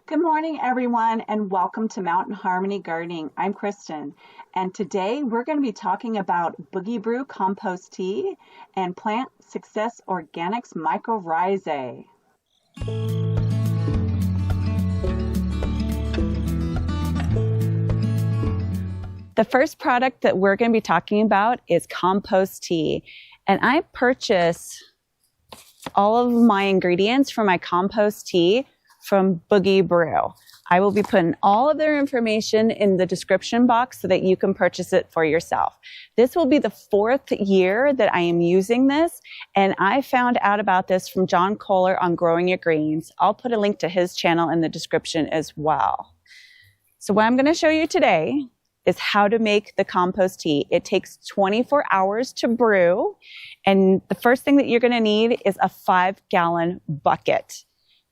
Good morning, everyone, and welcome to Mountain Harmony Gardening. I'm Kristen, and today we're going to be talking about Boogie Brew Compost Tea and Plant Success Organics Mycorrhizae. The first product that we're going to be talking about is compost tea, and I purchase all of my ingredients for my compost tea from Boogie Brew. I will be putting all of their information in the description box so that you can purchase it for yourself. This will be the 4th year that I am using this, and I found out about this from John Kohler on Growing Your Greens. I'll put a link to his channel in the description as well. So what I'm going to show you today is how to make the compost tea. It takes 24 hours to brew, and the first thing that you're going to need is a 5-gallon bucket.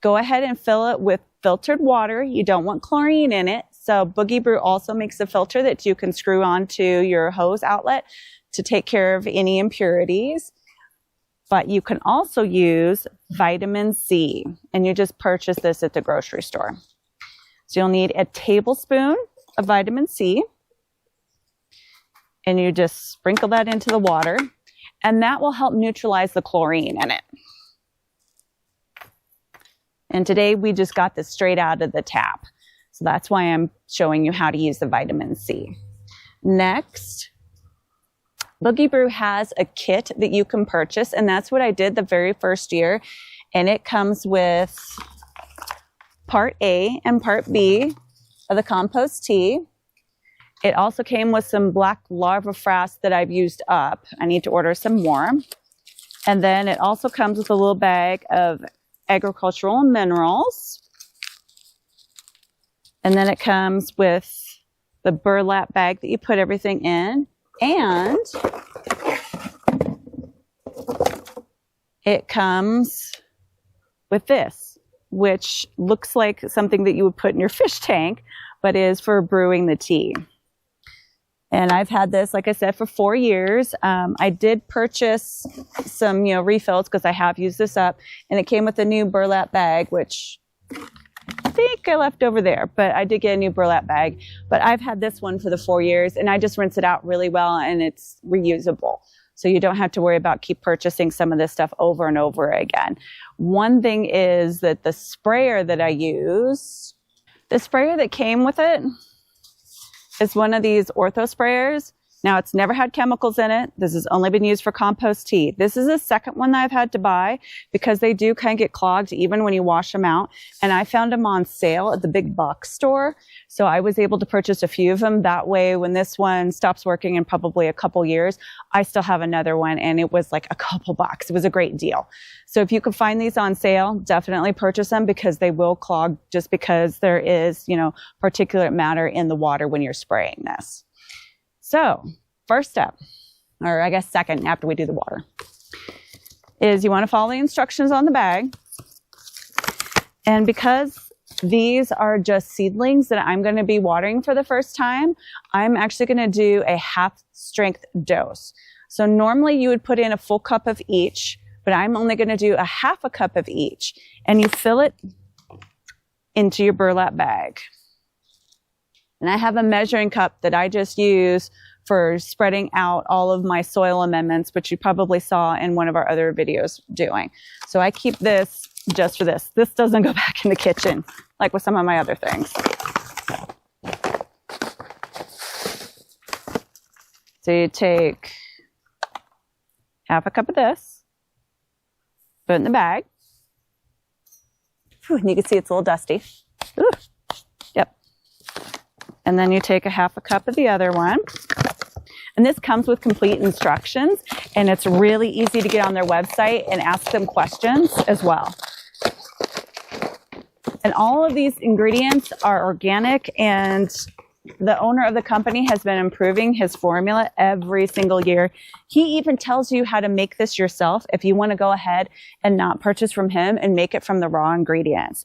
Go ahead and fill it with filtered water. You don't want chlorine in it. So Boogie Brew also makes a filter that you can screw onto your hose outlet to take care of any impurities. But you can also use vitamin C, and you just purchase this at the grocery store. So you'll need a tablespoon of vitamin C, and you just sprinkle that into the water, and that will help neutralize the chlorine in it. And today we just got this straight out of the tap. So that's why I'm showing you how to use the vitamin C. Next, Boogie Brew has a kit that you can purchase, and that's what I did the very first year. And it comes with part A and part B of the compost tea. It also came with some black larva frass that I've used up. I need to order some more. And then it also comes with a little bag of agricultural minerals, and then it comes with the burlap bag that you put everything in, and it comes with this, which looks like something that you would put in your fish tank, but is for brewing the tea. And I've had this, like I said, for 4 years. I did purchase some, refills because I have used this up. And it came with a new burlap bag, which I think I left over there. But I did get a new burlap bag. But I've had this one for the 4 years. And I just rinse it out really well. And it's reusable. So you don't have to worry about keep purchasing some of this stuff over and over again. One thing is that the sprayer that I use, the sprayer that came with it, it's one of these ortho sprayers. Now, it's never had chemicals in it. This has only been used for compost tea. This is the second one that I've had to buy because they do kind of get clogged even when you wash them out. And I found them on sale at the big box store. So I was able to purchase a few of them. That way, when this one stops working in probably a couple years, I still have another one. And it was like a couple bucks. It was a great deal. So if you can find these on sale, definitely purchase them because they will clog just because there is, particulate matter in the water when you're spraying this. So first step, or I guess second after we do the water, is you want to follow the instructions on the bag. And because these are just seedlings that I'm going to be watering for the first time, I'm actually going to do a half strength dose. So normally you would put in a full cup of each, but I'm only going to do a half a cup of each. And you fill it into your burlap bag. And I have a measuring cup that I just use for spreading out all of my soil amendments, which you probably saw in one of our other videos doing. So I keep this just for this. This doesn't go back in the kitchen like with some of my other things. So you take half a cup of this, put it in the bag. Whew, and you can see it's a little dusty. Ooh. Yep. And then you take a half a cup of the other one. And this comes with complete instructions, and it's really easy to get on their website and ask them questions as well. And all of these ingredients are organic, and the owner of the company has been improving his formula every single year. He even tells you how to make this yourself if you want to go ahead and not purchase from him and make it from the raw ingredients.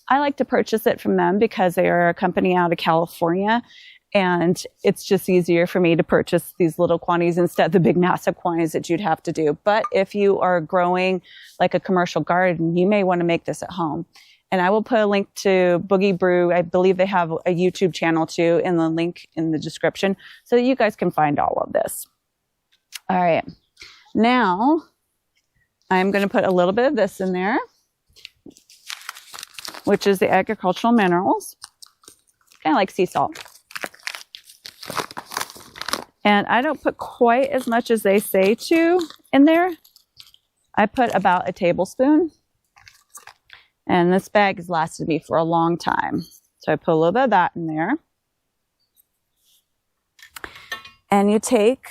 I like to purchase it from them because they are a company out of California, and it's just easier for me to purchase these little quantities instead of the big massive quantities that you'd have to do. But if you are growing like a commercial garden, you may want to make this at home. And I will put a link to Boogie Brew. I believe they have a YouTube channel too in the link in the description so that you guys can find all of this. All right. Now I'm going to put a little bit of this in there, which is the agricultural minerals, kind of like sea salt. And I don't put quite as much as they say to in there. I put about a tablespoon. And this bag has lasted me for a long time. So I put a little bit of that in there. And you take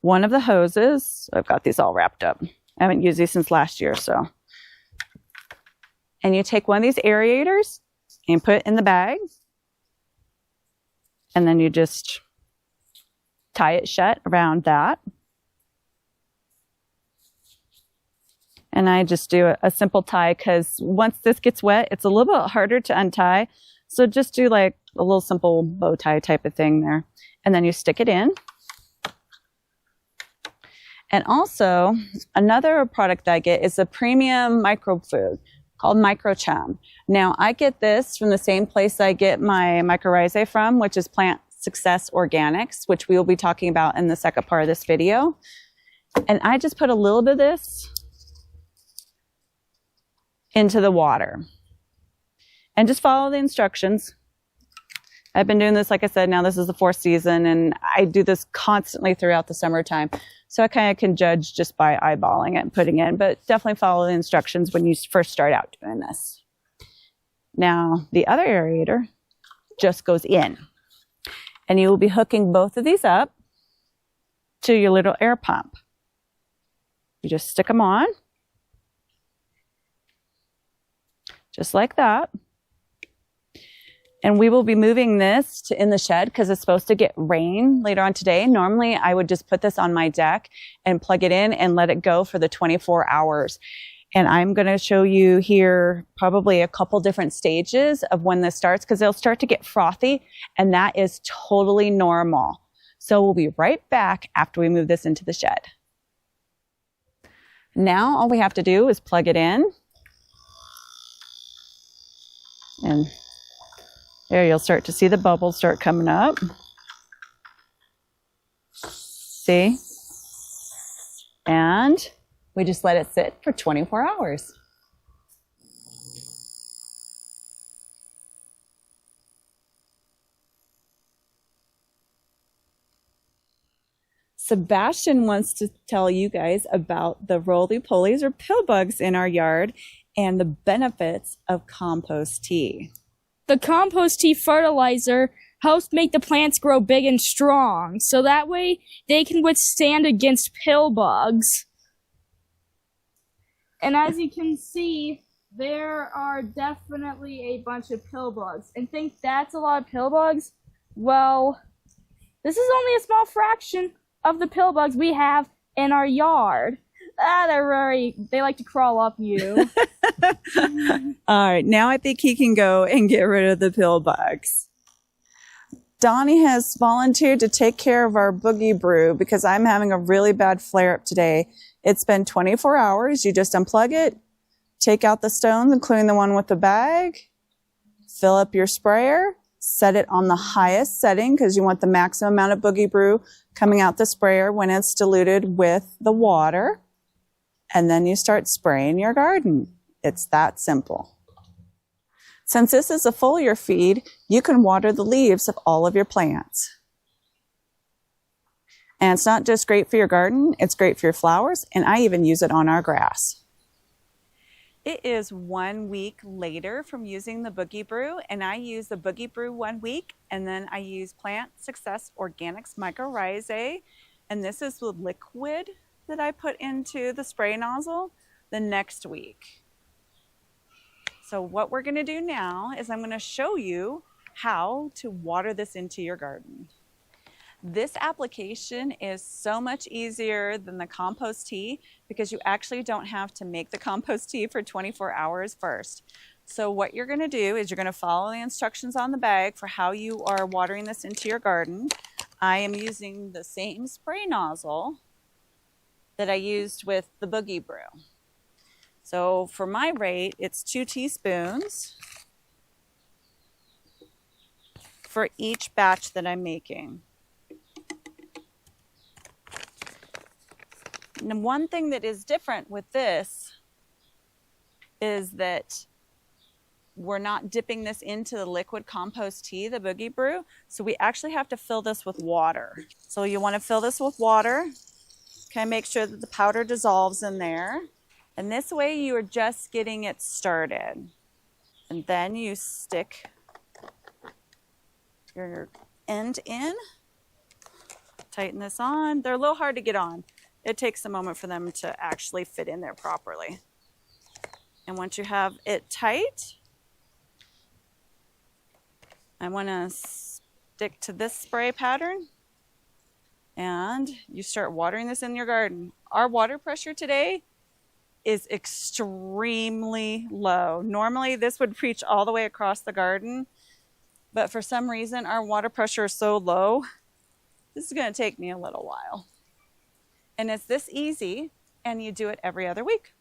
one of the hoses. I've got these all wrapped up. I haven't used these since last year, so. And you take one of these aerators and put it in the bag. And then you just tie it shut around that. And I just do a simple tie because once this gets wet, it's a little bit harder to untie. So just do like a little simple bow tie type of thing there. And then you stick it in. And also, another product that I get is a premium microfood called Microchum. Now, I get this from the same place I get my mycorrhizae from, which is Plant Success Organics, which we will be talking about in the second part of this video. And I just put a little bit of this into the water and just follow the instructions. I've been doing this, like I said, now this is the 4th season, and I do this constantly throughout the summertime. So I kind of can judge just by eyeballing it and putting it in, but definitely follow the instructions when you first start out doing this. Now, the other aerator just goes in, and you will be hooking both of these up to your little air pump. You just stick them on, just like that. And we will be moving this to in the shed because it's supposed to get rain later on today. Normally, I would just put this on my deck and plug it in and let it go for the 24 hours. And I'm going to show you here probably a couple different stages of when this starts because they'll start to get frothy, and that is totally normal. So we'll be right back after we move this into the shed. Now all we have to do is plug it in. And there you'll start to see the bubbles start coming up. See? And we just let it sit for 24 hours. Sebastian wants to tell you guys about the roly-polies or pill bugs in our yard and the benefits of compost tea. The compost tea fertilizer helps make the plants grow big and strong, so that way they can withstand against pill bugs. And as you can see, there are definitely a bunch of pill bugs. And think that's a lot of pill bugs? Well, this is only a small fraction of the pill bugs we have in our yard. They like to crawl up you. All right, now I think he can go and get rid of the pill bugs. Donnie has volunteered to take care of our Boogie Brew because I'm having a really bad flare-up today. It's been 24 hours. You just unplug it, take out the stones, including the one with the bag, fill up your sprayer, set it on the highest setting because you want the maximum amount of Boogie Brew coming out the sprayer when it's diluted with the water. And then you start spraying your garden. It's that simple. Since this is a foliar feed, you can water the leaves of all of your plants. And it's not just great for your garden, it's great for your flowers, and I even use it on our grass. It is 1 week later from using the Boogie Brew, and I use the Boogie Brew 1 week, and then I use Plant Success Organics Mycorrhizae, and this is the liquid that I put into the spray nozzle the next week. So what we're going to do now is I'm going to show you how to water this into your garden. This application is so much easier than the compost tea because you actually don't have to make the compost tea for 24 hours first. So what you're going to do is you're going to follow the instructions on the bag for how you are watering this into your garden. I am using the same spray nozzle that I used with the Boogie Brew. So for my rate, it's 2 teaspoons for each batch that I'm making. And one thing that is different with this is that we're not dipping this into the liquid compost tea, the Boogie Brew. So we actually have to fill this with water. So you want to fill this with water. Okay, make sure that the powder dissolves in there. And this way you are just getting it started. And then you stick your end in, tighten this on. They're a little hard to get on. It takes a moment for them to actually fit in there properly. And once you have it tight, I want to stick to this spray pattern and you start watering this in your garden. Our water pressure today is extremely low. Normally this would reach all the way across the garden, but for some reason our water pressure is so low, this is going to take me a little while. And it's this easy, and you do it every other week.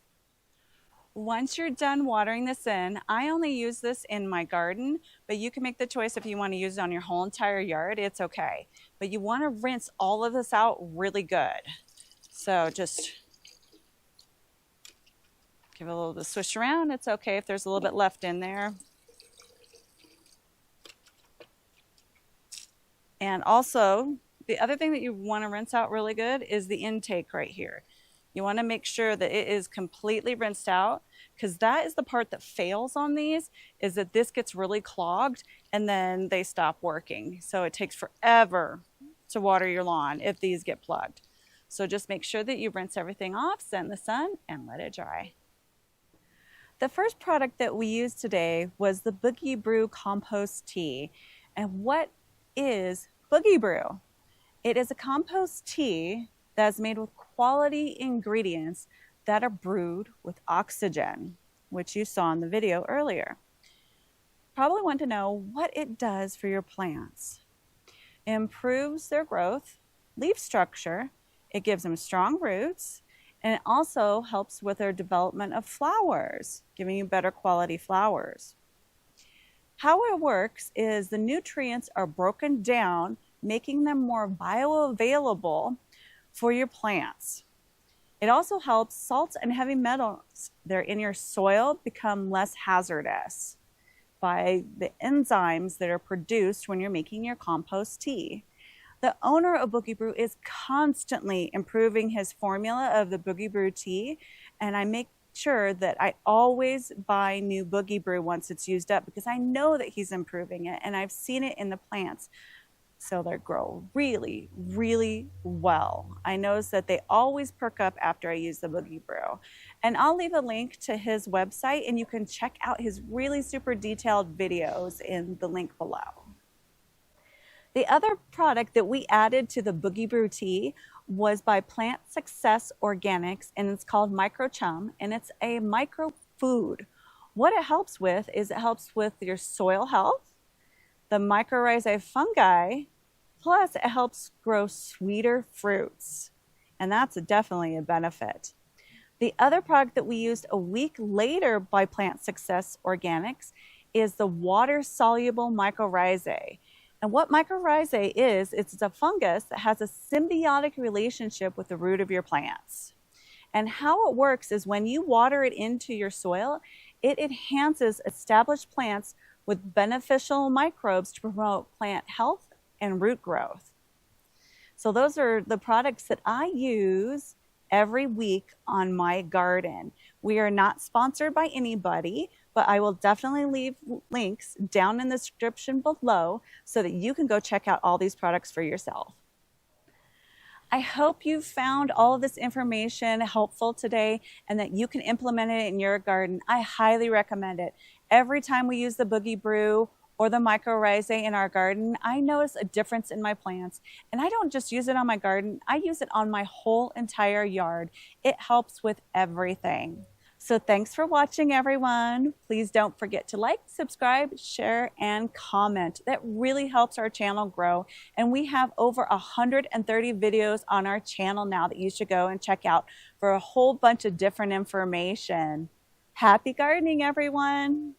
Once you're done watering this in, I only use this in my garden, but you can make the choice if you want to use it on your whole entire yard, it's okay. But you want to rinse all of this out really good. So just give it a little bit of swish around. It's okay if there's a little bit left in there. And also, the other thing that you want to rinse out really good is the intake right here. You want to make sure that it is completely rinsed out, because that is the part that fails on these, is that this gets really clogged and then they stop working. So it takes forever to water your lawn if these get plugged. So just make sure that you rinse everything off, set in the sun, and let it dry. The first product that we used today was the Boogie Brew Compost Tea. And what is Boogie Brew? It is a compost tea that is made with quality ingredients that are brewed with oxygen, which you saw in the video earlier. Probably want to know what it does for your plants. It improves their growth, leaf structure, it gives them strong roots, and it also helps with their development of flowers, giving you better quality flowers. How it works is the nutrients are broken down, making them more bioavailable for your plants. It also helps salts and heavy metals that are in your soil become less hazardous by the enzymes that are produced when you're making your compost tea. The owner of Boogie Brew is constantly improving his formula of the Boogie Brew tea, and I make sure that I always buy new Boogie Brew once it's used up, because I know that he's improving it and I've seen it in the plants. So they grow really, really well. I notice that they always perk up after I use the Boogie Brew. And I'll leave a link to his website, and you can check out his really super detailed videos in the link below. The other product that we added to the Boogie Brew tea was by Plant Success Organics, and it's called Micro Chum, and it's a micro food. What it helps with is it helps with your soil health, the mycorrhizae fungi, plus it helps grow sweeter fruits. And that's definitely a benefit. The other product that we used a week later by Plant Success Organics is the water-soluble mycorrhizae. And what mycorrhizae is, it's a fungus that has a symbiotic relationship with the root of your plants. And how it works is when you water it into your soil, it enhances established plants with beneficial microbes to promote plant health and root growth. So those are the products that I use every week on my garden. We are not sponsored by anybody, but I will definitely leave links down in the description below so that you can go check out all these products for yourself. I hope you found all of this information helpful today and that you can implement it in your garden. I highly recommend it. Every time we use the Boogie Brew or the mycorrhizae in our garden, I notice a difference in my plants. And I don't just use it on my garden, I use it on my whole entire yard. It helps with everything. So thanks for watching, everyone. Please don't forget to like, subscribe, share, and comment. That really helps our channel grow. And we have over 130 videos on our channel now that you should go and check out for a whole bunch of different information. Happy gardening, everyone.